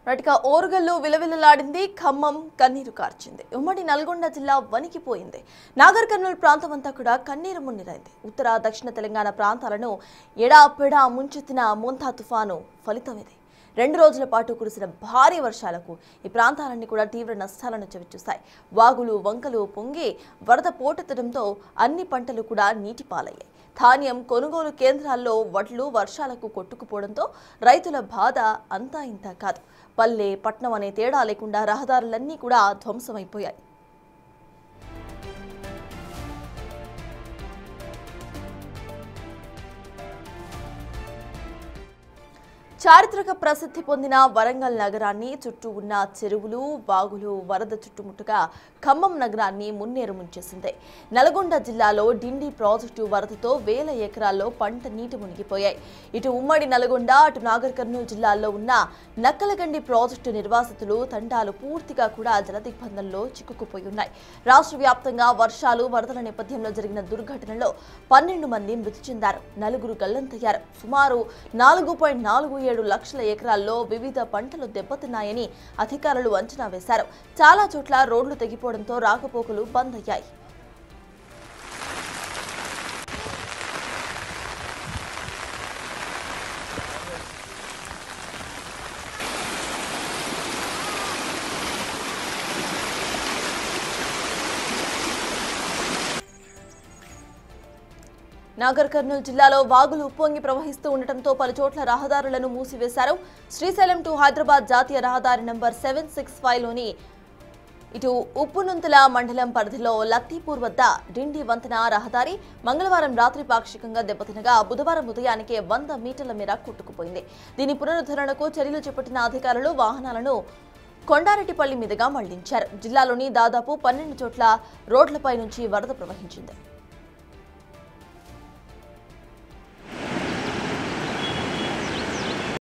రైట్గా ఓరుగల్లు విలవిలలాడింది, ఖమ్మం కన్నీరు కార్చింది. ఉమ్మడి నల్గొండ జిల్లా వణికిపోయింది. నాగర్ కర్నూల్ ప్రాంతం అంతా కూడా కన్నీరు మున్నీరైంది. ఉత్తర దక్షిణ తెలంగాణ ప్రాంతాలను ఎడాపెడా ముంచెత్తిన మోంతా తుఫాను ఫలితం ఇది. 2 రోజుల పాటు కురిసిన భారీ వర్షాలకు ఈ ప్రాంతాలన్నీ కూడా తీవ్ర నష్టాలను చవిచూశాయి. వాగులు వంకలు పొంగి వరద పోటెత్తడంతో అన్ని పంటలు కూడా నీటిపాలయ్యాయి. ధాన్యం కొనుగోలు కేంద్రాల్లో వడ్లు వర్షాలకు కొట్టుకుపోవడంతో రైతుల బాధ అంతా ఇంత కాదు. పల్లె పట్నం అనే తేడా లేకుండా రహదారులన్నీ కూడా ధ్వంసమైపోయాయి. చారిత్రక ప్రసిద్ధి పొందిన వరంగల్ నగరాన్ని చుట్టూ ఉన్న చెరువులు వాగులు వరద చుట్టుముట్టుగా ఖమ్మం నగరాన్ని మున్నేరు ముంచేసింది. నల్గొండ జిల్లాలో డిండి ప్రాజెక్టు వరదతో వేల ఎకరాల్లో పంట నీటి మునిగిపోయాయి. ఇటు ఉమ్మడి నల్గొండ అటు నాగర్ కర్నూలు జిల్లాల్లో ఉన్న నక్కలగండి ప్రాజెక్టు నిర్వాసితులు తండాలు పూర్తిగా కూడా జలదిగ్బంధంలో చిక్కుకుపోయి ఉన్నాయి. రాష్ట్ర వ్యాప్తంగా వర్షాలు వరదల నేపథ్యంలో జరిగిన దుర్ఘటనలో 12 మంది మృతి చెందారు, 4 గల్లంతయ్యారు. సుమారు 4.47 లక్షల ఎకరాల్లో వివిధ పంటలు దెబ్బతిన్నాయని అధికారులు అంచనా వేశారు. చాలా చోట్ల రోడ్లు తెగిపోవడంతో రాకపోకలు బంద్ అయ్యాయి. నాగర్ కర్నూలు జిల్లాలో వాగులు ఉప్పొంగి ప్రవహిస్తూ ఉండటంతో పలు చోట్ల రహదారులను మూసివేశారు. శ్రీశైలం టు హైదరాబాద్ జాతీయ రహదారి నంబర్ 765లోని ఇటు ఉప్పునుంతల మండలం పరిధిలో లత్తీపూర్ వద్ద డిండి వంతెన రహదారి మంగళవారం రాత్రి పాక్షికంగా దెబ్బతినగా బుధవారం ఉదయానికే 100 మీటర్ల మేర కొట్టుకుపోయింది. దీని పునరుద్ధరణకు చర్యలు చేపట్టిన అధికారులు వాహనాలను కొండారెడ్డిపల్లి మీదుగా మళ్లించారు. జిల్లాలోని దాదాపు 12 చోట్ల రోడ్లపై నుంచి వరద ప్రవహించింది.